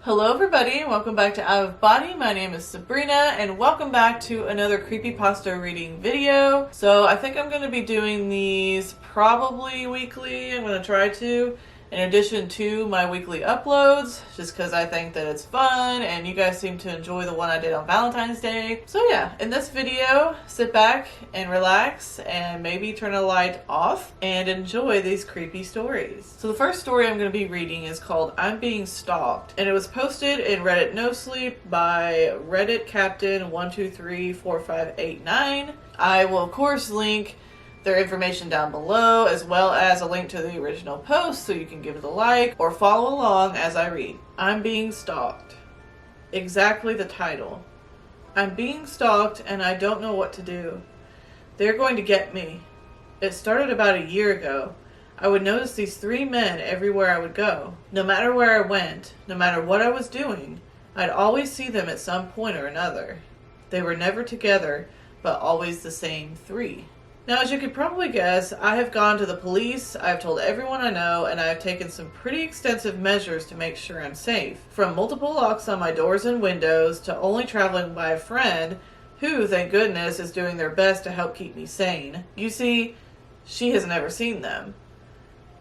Hello everybody, welcome back to Out of Body. My name is Sabrina and welcome back to another creepypasta reading video. So I think I'm going to be doing these probably weekly. I'm going to try to, in addition to my weekly uploads, just because I think that it's fun and you guys seem to enjoy the one I did on Valentine's Day. So yeah, in this video, sit back and relax and maybe turn a light off and enjoy these creepy stories. So the first story I'm going to be reading is called I'm Being Stalked, and it was posted in Reddit No Sleep by Reddit Captain 1234589. I will of course link their information down below, as well as a link to the original post so you can give it a like or follow along as I read. I'm being stalked. Exactly the title. I'm being stalked and I don't know what to do. They're going to get me. It started about a year ago. I would notice these three men everywhere I would go. No matter where I went, no matter what I was doing, I'd always see them at some point or another. They were never together, but always the same three. Now, as you could probably guess, I have gone to the police, I've told everyone I know, and I have taken some pretty extensive measures to make sure I'm safe. From multiple locks on my doors and windows to only traveling by a friend who, thank goodness, is doing their best to help keep me sane. You see, she has never seen them.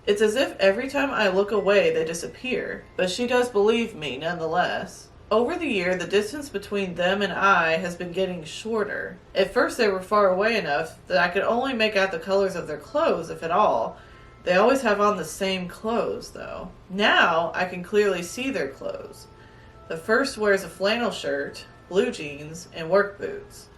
It's as if every time I look away, they disappear, but she does believe me nonetheless. Over the year, the distance between them and I has been getting shorter. At first they were far away enough that I could only make out the colors of their clothes, if at all. They always have on the same clothes, though. Now I can clearly see their clothes. The first wears a flannel shirt, blue jeans, and work boots.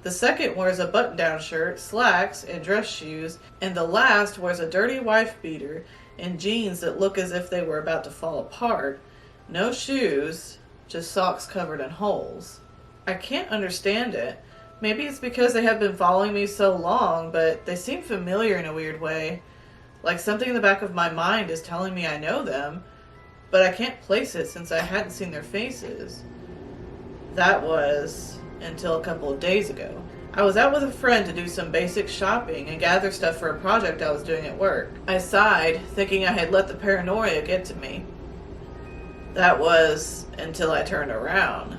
The second wears a button-down shirt, slacks, and dress shoes, and the last wears a dirty wife beater and jeans that look as if they were about to fall apart. No shoes, just socks covered in holes. I can't understand it. Maybe it's because they have been following me so long, but they seem familiar in a weird way. Like something in the back of my mind is telling me I know them, but I can't place it since I hadn't seen their faces. That was until a couple of days ago. I was out with a friend to do some basic shopping and gather stuff for a project I was doing at work. I sighed, thinking I had let the paranoia get to me. That was until I turned around.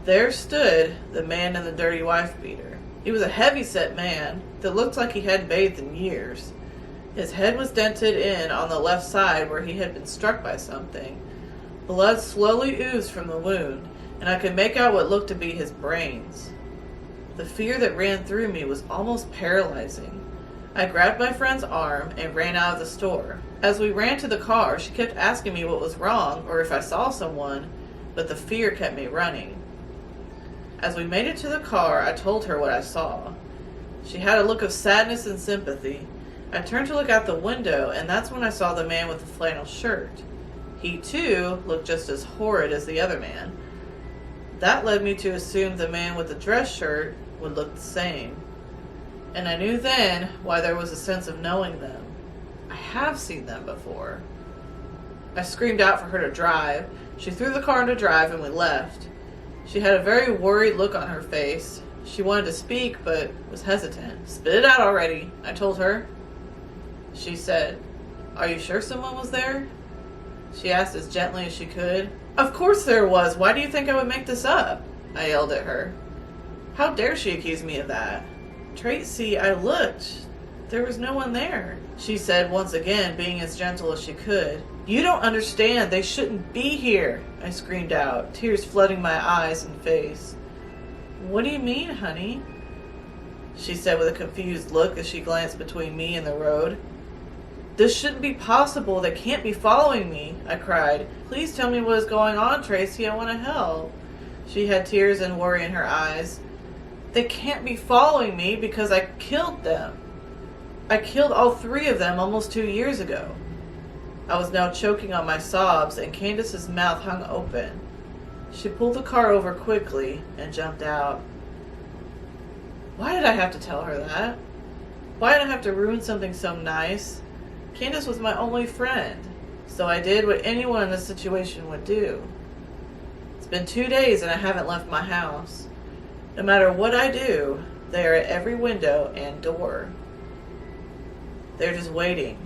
There stood the man in the dirty wife beater. He was a heavy-set man that looked like he hadn't bathed in years. His head was dented in on the left side where he had been struck by something. Blood slowly oozed from the wound, and I could make out what looked to be his brains. The fear that ran through me was almost paralyzing. I grabbed my friend's arm and ran out of the store. As we ran to the car, she kept asking me what was wrong or if I saw someone, but the fear kept me running. As we made it to the car, I told her what I saw. She had a look of sadness and sympathy. I turned to look out the window, and that's when I saw the man with the flannel shirt. He, too, looked just as horrid as the other man. That led me to assume the man with the dress shirt would look the same. And I knew then why there was a sense of knowing them. I have seen them before. I screamed out for her to drive. She threw the car into drive and we left. She had a very worried look on her face. She wanted to speak but was hesitant. "Spit it out already," I told her. She said, "Are you sure someone was there?" She asked as gently as she could. "Of course there was. Why do you think I would make this up?" I yelled at her. How dare she accuse me of that? "Tracy, I looked. There was no one there," she said once again, being as gentle as she could. "You don't understand. They shouldn't be here," I screamed out, tears flooding my eyes and face. "What do you mean, honey?" she said with a confused look as she glanced between me and the road. "This shouldn't be possible. They can't be following me," I cried. "Please tell me what is going on, Tracy. I want to help." She had tears and worry in her eyes. "They can't be following me because I killed them. I killed all three of them almost 2 years ago." I was now choking on my sobs, and Candace's mouth hung open. She pulled the car over quickly and jumped out. Why did I have to tell her that? Why did I have to ruin something so nice? Candace was my only friend, so I did what anyone in this situation would do. It's been 2 days and I haven't left my house. No matter what I do, they are at every window and door. They're just waiting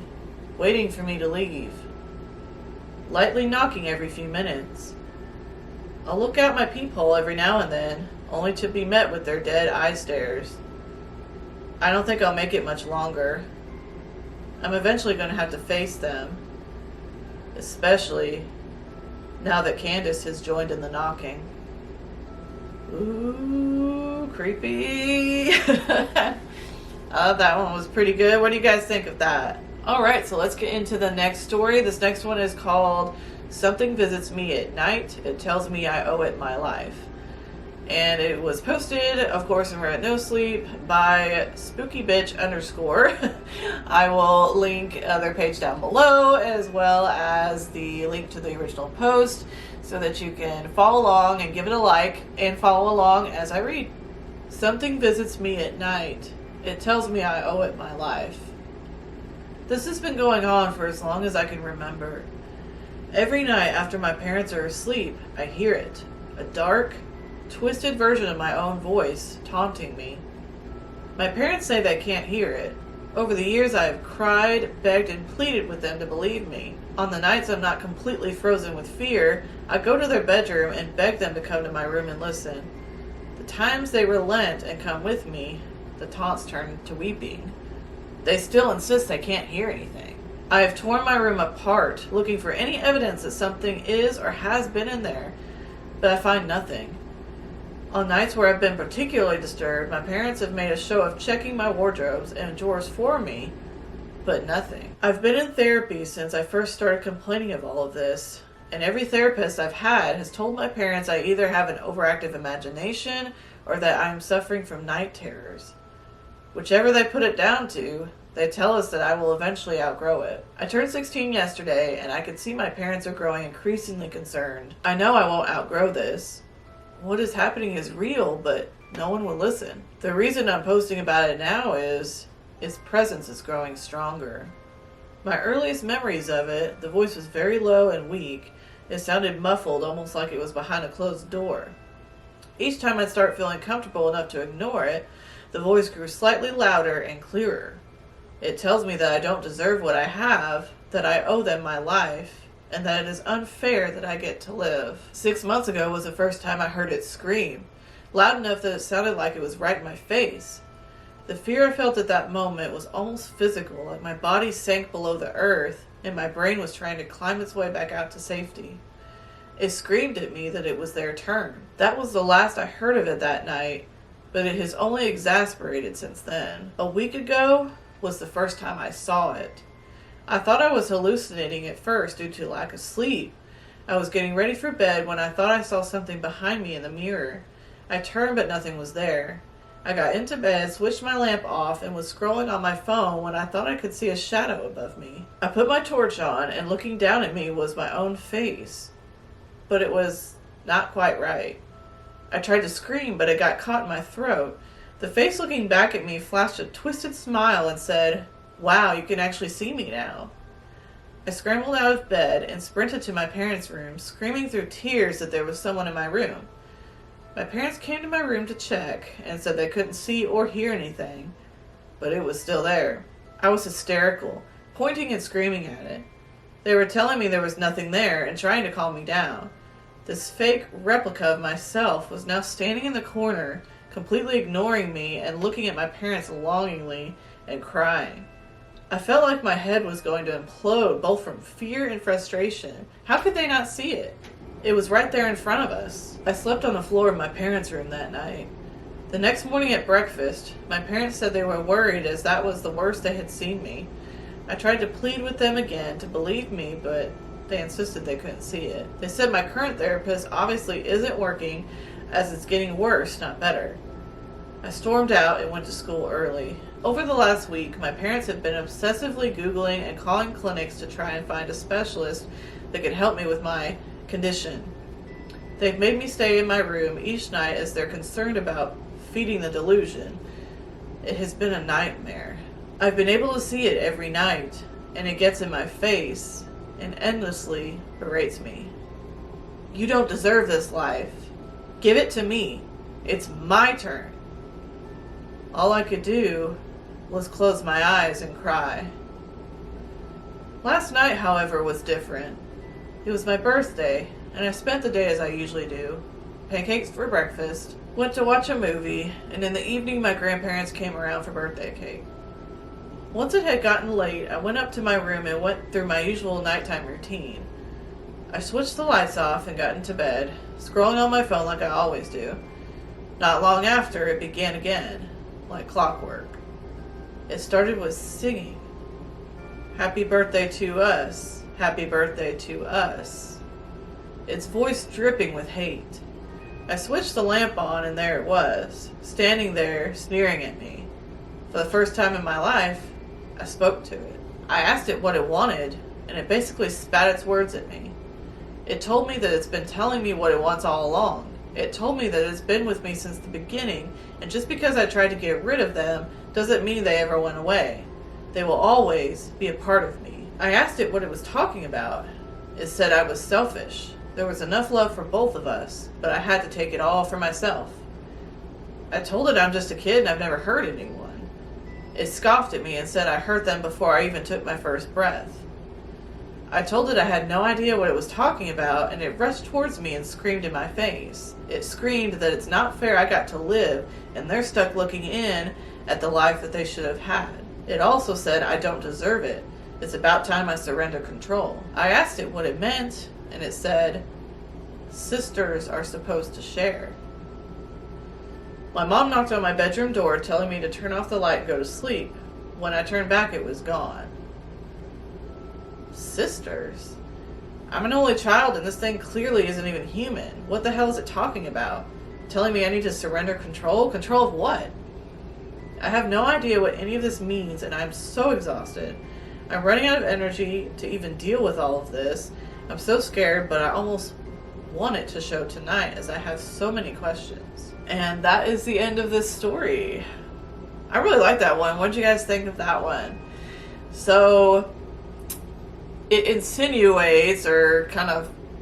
for me to leave. lightly knocking every few minutes. I'll look out my peephole every now and then, only to be met with their dead eye stares. I don't think I'll make it much longer. I'm eventually going to have to face them, especially now that Candace has joined in the knocking. Ooh, creepy. That one was pretty good. What do you guys think of that? Alright, so let's get into the next story. This next one is called Something Visits Me at Night. It Tells Me I Owe It My Life. And it was posted, of course, in Reddit No Sleep by SpookyBitch_. I will link their page down below, as well as the link to the original post, so that you can follow along and give it a like, and follow along as I read. Something visits me at night. It tells me I owe it my life. This has been going on for as long as I can remember. Every night after my parents are asleep, I hear it. A dark, twisted version of my own voice taunting me. My parents say they can't hear it. Over the years I have cried, begged, and pleaded with them to believe me. On the nights I'm not completely frozen with fear, I go to their bedroom and beg them to come to my room and listen. The times they relent and come with me, the taunts turn to weeping. They still insist they can't hear anything. I have torn my room apart, looking for any evidence that something is or has been in there, but I find nothing. On nights where I've been particularly disturbed, my parents have made a show of checking my wardrobes and drawers for me, but nothing. I've been in therapy since I first started complaining of all of this, and every therapist I've had has told my parents I either have an overactive imagination or that I am suffering from night terrors. Whichever they put it down to, they tell us that I will eventually outgrow it. I turned 16 yesterday, and I can see my parents are growing increasingly concerned. I know I won't outgrow this. What is happening is real, but no one will listen. The reason I'm posting about it now is its presence is growing stronger. My earliest memories of it, the voice was very low and weak. It sounded muffled, almost like it was behind a closed door. Each time I'd start feeling comfortable enough to ignore it, the voice grew slightly louder and clearer. It tells me that I don't deserve what I have, that I owe them my life, and that it is unfair that I get to live. 6 months ago was the first time I heard it scream, loud enough that it sounded like it was right in my face. The fear I felt at that moment was almost physical, like my body sank below the earth, and my brain was trying to climb its way back out to safety. It screamed at me that it was their turn. That was the last I heard of it that night, but it has only exasperated since then. A week ago was the first time I saw it. I thought I was hallucinating at first due to lack of sleep. I was getting ready for bed when I thought I saw something behind me in the mirror. I turned, but nothing was there. I got into bed, switched my lamp off, and was scrolling on my phone when I thought I could see a shadow above me. I put my torch on, and looking down at me was my own face. But it was not quite right. I tried to scream, but it got caught in my throat. The face looking back at me flashed a twisted smile and said, "Wow, you can actually see me now." I scrambled out of bed and sprinted to my parents' room, screaming through tears that there was someone in my room. My parents came to my room to check and said they couldn't see or hear anything, but it was still there. I was hysterical, pointing and screaming at it. They were telling me there was nothing there and trying to calm me down. This fake replica of myself was now standing in the corner, completely ignoring me and looking at my parents longingly and crying. I felt like my head was going to implode, both from fear and frustration. How could they not see it? It was right there in front of us. I slept on the floor of my parents' room that night. The next morning at breakfast, my parents said they were worried as that was the worst they had seen me. I tried to plead with them again to believe me, but they insisted they couldn't see it. They said my current therapist obviously isn't working, as it's getting worse, not better. I stormed out and went to school early. Over the last week, my parents have been obsessively Googling and calling clinics to try and find a specialist that could help me with my condition. They've made me stay in my room each night as they're concerned about feeding the delusion. It has been a nightmare. I've been able to see it every night, and it gets in my face and endlessly berates me. "You don't deserve this life. Give it to me. It's my turn." All I could do was close my eyes and cry. Last night, however, was different. It was my birthday, and I spent the day as I usually do. Pancakes for breakfast, went to watch a movie, and in the evening my grandparents came around for birthday cake. Once it had gotten late, I went up to my room and went through my usual nighttime routine. I switched the lights off and got into bed, scrolling on my phone like I always do. Not long after, it began again, like clockwork. It started with singing. Happy birthday to us. Happy birthday to us. Its voice dripping with hate. I switched the lamp on and there it was, standing there, sneering at me. For the first time in my life, I spoke to it. I asked it what it wanted, and it basically spat its words at me. It told me that it's been telling me what it wants all along. It told me that it's been with me since the beginning, and just because I tried to get rid of them doesn't mean they ever went away. They will always be a part of me. I asked it what it was talking about. It said I was selfish. There was enough love for both of us, but I had to take it all for myself. I told it I'm just a kid and I've never hurt anyone. It scoffed at me and said I hurt them before I even took my first breath. I told it I had no idea what it was talking about, and it rushed towards me and screamed in my face. It screamed that it's not fair I got to live, and they're stuck looking in at the life that they should have had. It also said I don't deserve it. It's about time I surrender control. I asked it what it meant, and it said, sisters are supposed to share. My mom knocked on my bedroom door telling me to turn off the light and go to sleep. When I turned back, it was gone. Sisters? I'm an only child and this thing clearly isn't even human. What the hell is it talking about? Telling me I need to surrender control? Control of what? I have no idea what any of this means and I'm so exhausted. I'm running out of energy to even deal with all of this. I'm so scared, but I almost want it to show tonight as I have so many questions. And that is the end of this story. I really like that one. What did you guys think of that one? So it insinuates, or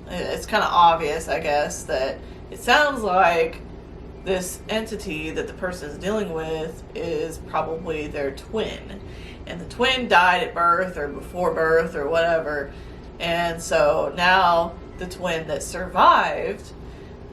it's kind of obvious, I guess, that it sounds like this entity that the person is dealing with is probably their twin. And the twin died at birth or before birth or whatever. And so now the twin that survived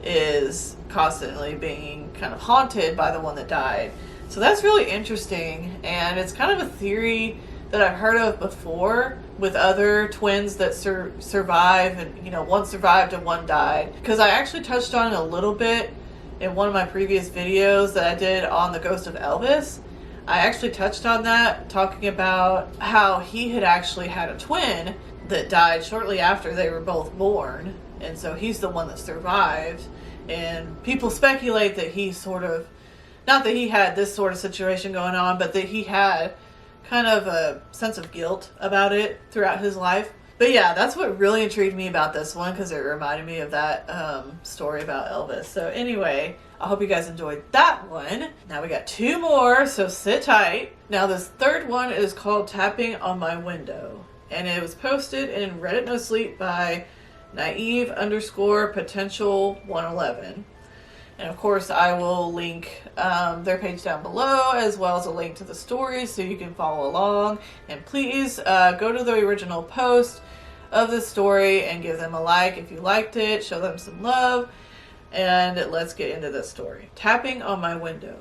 is constantly being kind of haunted by the one that died. So that's really interesting. And it's kind of a theory that I've heard of before with other twins that survive, and one survived and one died. Because I actually touched on it a little bit in one of my previous videos that I did on the ghost of Elvis. I actually touched on that, talking about how he had actually had a twin that died shortly after they were both born, and so he's the one that survived. And people speculate that he not that he had this sort of situation going on, but that he had kind of a sense of guilt about it throughout his life. But yeah, that's what really intrigued me about this one, because it reminded me of that story about Elvis. So anyway, I hope you guys enjoyed that one. Now we got two more, so sit tight. Now this third one is called Tapping on My Window, and it was posted in Reddit No Sleep by naive_potential111. And of course I will link their page down below, as well as a link to the story so you can follow along. And please go to the original post of the story and give them a like if you liked it. Show them some love. And let's get into this story. Tapping on my window.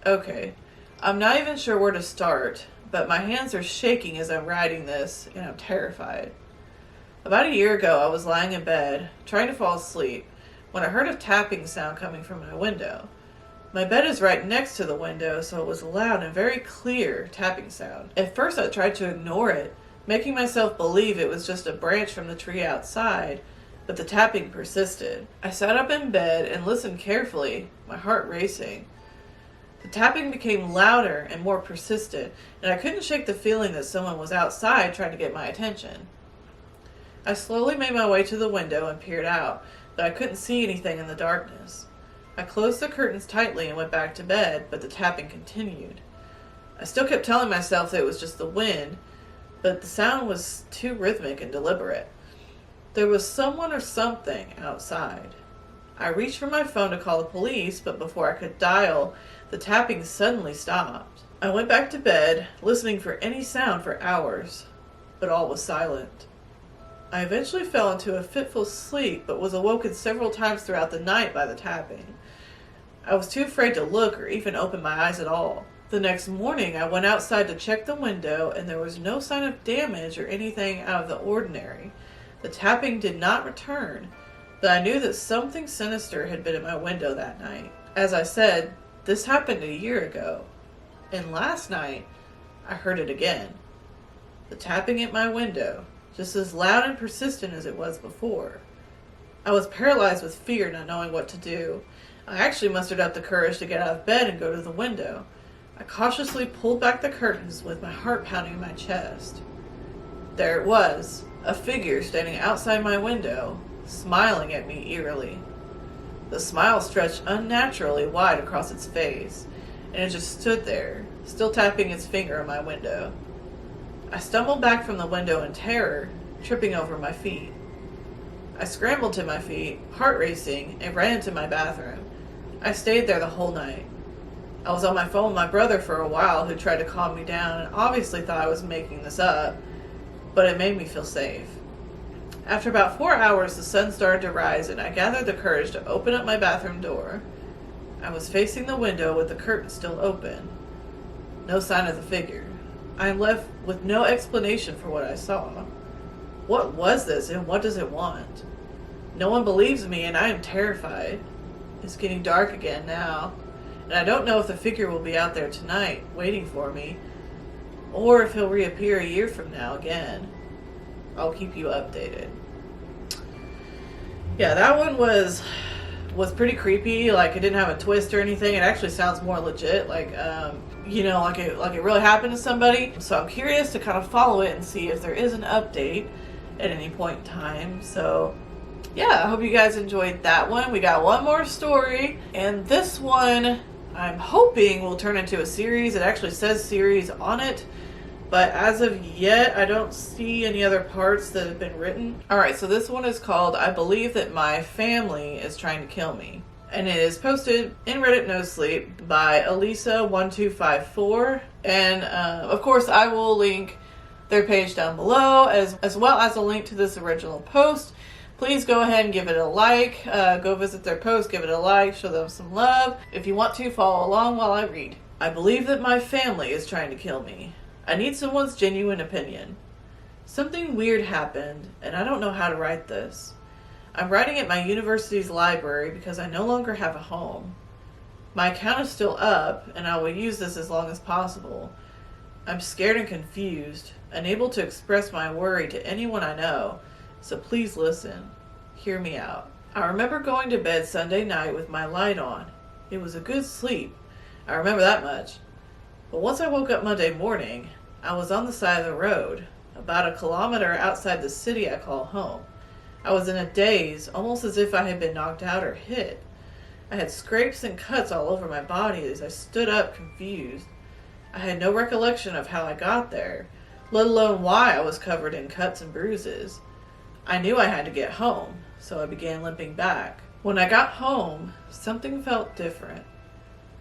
Okay, I'm not even sure where to start, but my hands are shaking as I'm writing this, and I'm terrified. About a year ago, I was lying in bed, trying to fall asleep, when I heard a tapping sound coming from my window. My bed is right next to the window, so it was a loud and very clear tapping sound. At first I tried to ignore it, making myself believe it was just a branch from the tree outside, but the tapping persisted. I sat up in bed and listened carefully, my heart racing. The tapping became louder and more persistent, and I couldn't shake the feeling that someone was outside trying to get my attention. I slowly made my way to the window and peered out, but I couldn't see anything in the darkness. I closed the curtains tightly and went back to bed, but the tapping continued. I still kept telling myself that it was just the wind, but the sound was too rhythmic and deliberate. There was someone or something outside. I reached for my phone to call the police, but before I could dial, the tapping suddenly stopped. I went back to bed, listening for any sound for hours, but all was silent. I eventually fell into a fitful sleep, but was awoken several times throughout the night by the tapping. I was too afraid to look or even open my eyes at all. The next morning, I went outside to check the window, and there was no sign of damage or anything out of the ordinary. The tapping did not return, but I knew that something sinister had been at my window that night. As I said, this happened a year ago, and last night, I heard it again. The tapping at my window, just as loud and persistent as it was before. I was paralyzed with fear, not knowing what to do. I actually mustered up the courage to get out of bed and go to the window. I cautiously pulled back the curtains with my heart pounding in my chest. There it was, a figure standing outside my window, smiling at me eerily. The smile stretched unnaturally wide across its face, and it just stood there, still tapping its finger on my window. I stumbled back from the window in terror, tripping over my feet. I scrambled to my feet, heart racing, and ran into my bathroom. I stayed there the whole night. I was on my phone with my brother for a while, who tried to calm me down and obviously thought I was making this up, but it made me feel safe. After about 4 hours, the sun started to rise, and I gathered the courage to open up my bathroom door. I was facing the window with the curtain still open. No sign of the figure. I am left with no explanation for what I saw. What was this, and what does it want? No one believes me, and I am terrified. It's getting dark again now, and I don't know if the figure will be out there tonight, waiting for me, or if he'll reappear a year from now again. I'll keep you updated. Yeah, that one was pretty creepy. Like, it didn't have a twist or anything. It actually sounds more legit, like it really happened to somebody. So I'm curious to kind of follow it and see if there is an update at any point in time. So yeah, I hope you guys enjoyed that one. We got one more story, and this one I'm hoping will turn into a series. It actually says series on it, but as of yet, I don't see any other parts that have been written. Alright, so this one is called I Believe That My Family Is Trying to Kill Me. And it is posted in Reddit No Sleep by Elisa1254. And of course, I will link their page down below, as well as a link to this original post. Please go ahead and give it a like. Go visit their post, give it a like, show them some love. If you want to, follow along while I read. I believe that my family is trying to kill me. I need someone's genuine opinion. Something weird happened, and I don't know how to write this. I'm writing at my university's library because I no longer have a home. My account is still up, and I will use this as long as possible. I'm scared and confused, unable to express my worry to anyone I know, so please listen. Hear me out. I remember going to bed Sunday night with my light on. It was a good sleep. I remember that much. But once I woke up Monday morning, I was on the side of the road, about a kilometer outside the city I call home. I was in a daze, almost as if I had been knocked out or hit. I had scrapes and cuts all over my body as I stood up confused. I had no recollection of how I got there, let alone why I was covered in cuts and bruises. I knew I had to get home, so I began limping back. When I got home, something felt different.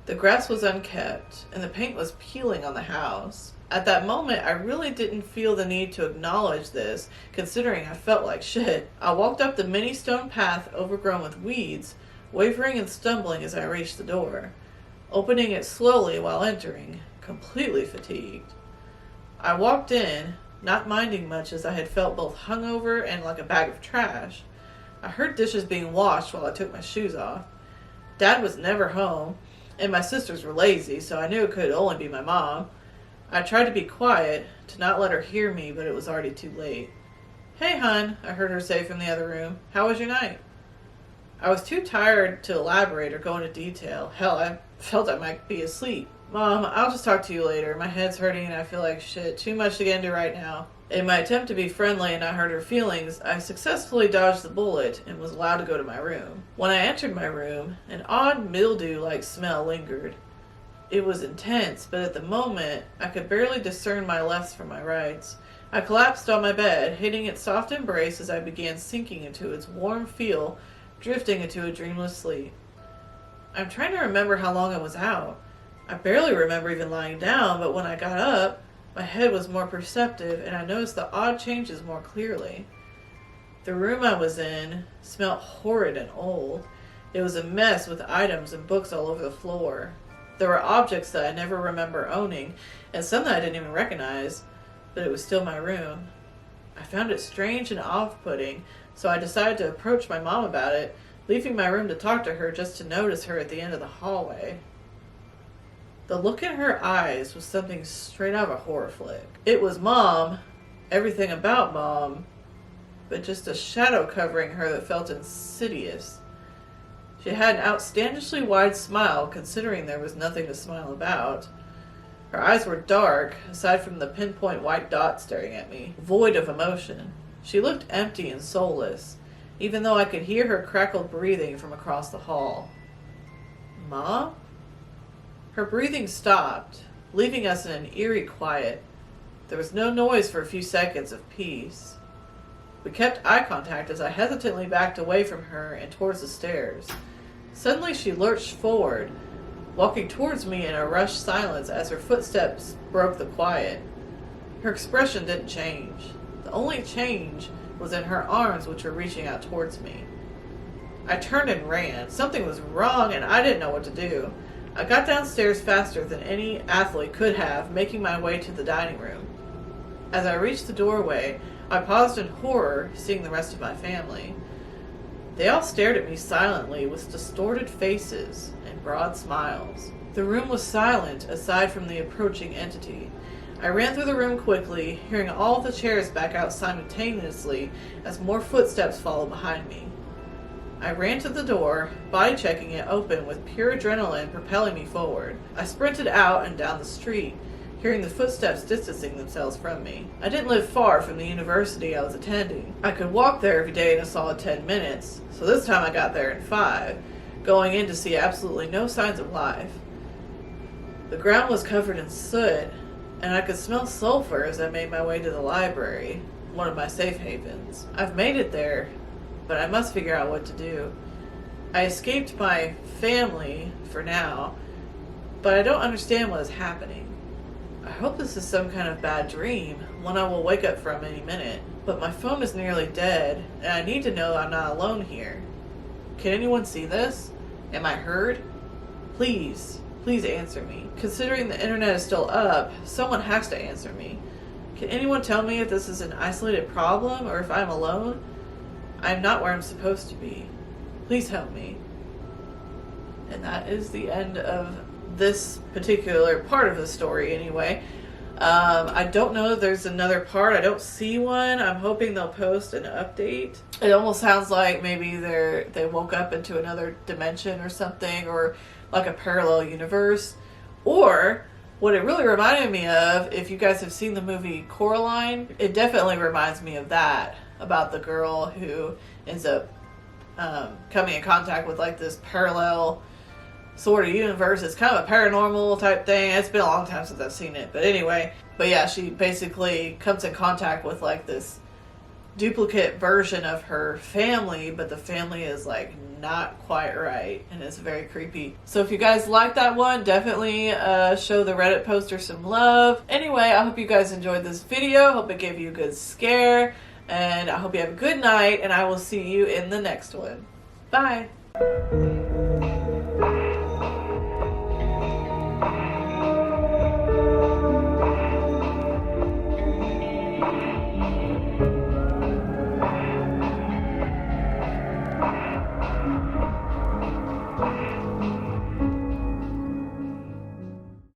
The grass was unkept, and the paint was peeling on the house. At that moment, I really didn't feel the need to acknowledge this, considering I felt like shit. I walked up the mini stone path overgrown with weeds, wavering and stumbling as I reached the door, opening it slowly while entering, completely fatigued. I walked in, not minding much as I had felt both hungover and like a bag of trash. I heard dishes being washed while I took my shoes off. Dad was never home, and my sisters were lazy, so I knew it could only be my mom. I tried to be quiet, to not let her hear me, but it was already too late. "Hey, hon," I heard her say from the other room. "How was your night?" I was too tired to elaborate or go into detail. Hell, I felt I might be asleep. "Mom, I'll just talk to you later. My head's hurting and I feel like shit. Too much to get into right now." In my attempt to be friendly and not hurt her feelings, I successfully dodged the bullet and was allowed to go to my room. When I entered my room, an odd mildew-like smell lingered. It was intense, but at the moment, I could barely discern my lefts from my rights. I collapsed on my bed, hitting its soft embrace as I began sinking into its warm feel, drifting into a dreamless sleep. I'm trying to remember how long I was out. I barely remember even lying down, but when I got up, my head was more perceptive and I noticed the odd changes more clearly. The room I was in smelled horrid and old. It was a mess with items and books all over the floor. There were objects that I never remember owning, and some that I didn't even recognize, but it was still my room. I found it strange and off-putting, so I decided to approach my mom about it, leaving my room to talk to her just to notice her at the end of the hallway. The look in her eyes was something straight out of a horror flick. It was Mom, everything about Mom, but just a shadow covering her that felt insidious. She had an outstandishly wide smile, considering there was nothing to smile about. Her eyes were dark, aside from the pinpoint white dot staring at me, void of emotion. She looked empty and soulless, even though I could hear her crackled breathing from across the hall. Mom? Her breathing stopped, leaving us in an eerie quiet. There was no noise for a few seconds of peace. We kept eye contact as I hesitantly backed away from her and towards the stairs. Suddenly she lurched forward, walking towards me in a rushed silence as her footsteps broke the quiet. Her expression didn't change. The only change was in her arms, which were reaching out towards me. I turned and ran. Something was wrong and I didn't know what to do. I got downstairs faster than any athlete could have, making my way to the dining room. As I reached the doorway, I paused in horror, seeing the rest of my family. They all stared at me silently with distorted faces and broad smiles. The room was silent, aside from the approaching entity. I ran through the room quickly, hearing all the chairs back out simultaneously as more footsteps followed behind me. I ran to the door, body checking it open with pure adrenaline propelling me forward. I sprinted out and down the street, hearing the footsteps distancing themselves from me. I didn't live far from the university I was attending. I could walk there every day in a solid 10 minutes, so this time I got there in 5, going in to see absolutely no signs of life. The ground was covered in soot, and I could smell sulfur as I made my way to the library, one of my safe havens. I've made it there, but I must figure out what to do. I escaped my family for now, but I don't understand what is happening. I hope this is some kind of bad dream, one I will wake up from any minute. But my phone is nearly dead, and I need to know I'm not alone here. Can anyone see this? Am I heard? Please answer me. Considering the internet is still up, someone has to answer me. Can anyone tell me if this is an isolated problem or if I'm alone? I'm not where I'm supposed to be. Please help me. And that is the end of this particular part of the story anyway. I don't know if there's another part. I don't see one. I'm hoping they'll post an update. It almost sounds like maybe they woke up into another dimension or something, or like a parallel universe. Or what it really reminded me of, if you guys have seen the movie Coraline, it definitely reminds me of that, about the girl who ends up coming in contact with like this parallel sort of universe. It's kind of a paranormal type thing. It's been a long time since I've seen it, but anyway. But yeah, she basically comes in contact with like this duplicate version of her family, but the family is like not quite right, and it's very creepy. So if you guys like that one, definitely show the Reddit poster some love. Anyway, I hope you guys enjoyed this video. Hope it gave you a good scare, and I hope you have a good night, and I will see you in the next one. Bye.